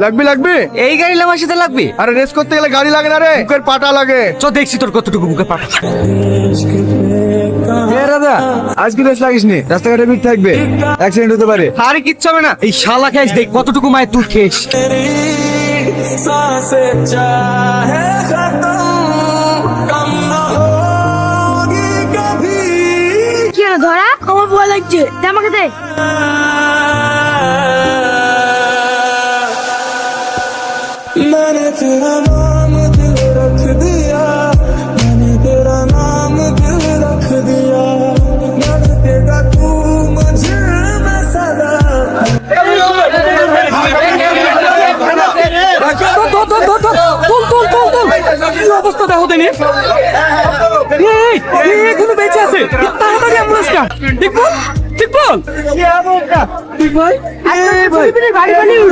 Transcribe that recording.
লাগবে লাগবে এই গাড়ি আমার সাথে লাগবে? আরে রেস করতে গেলে গাড়ি লাগে না রে, বুকের পাটা লাগে। চ দেখছি তোর কতটুকু বুকে পাটা। দাদা আজকে রেস লাগিস নি, রাস্তাঘাটে ভিড় থাকবে, অ্যাক্সিডেন্ট হতে পারে। আরে কিচ্ছু হবে না, এই শালা খেয়েছ দেখ কতটুকু মায়ের তুই খেয়েছ। কি হলো ধরা? আমার ভয় লাগছে, দে আমাকে দে। मैंने तेरा नाम दिल रख दिया, मैंने तेरा नाम दिल रख दिया, मैंने तेरा तू मुझे मैं सदा। অবস্থা দেখো দেনি কোনো বেঁচে আছে, তাড়াতাড়ি অ্যাম্বুলেন্সটা। ঠিক বল, ঠিক বল। ঠিক ভাই, গাড়ি বানিয়ে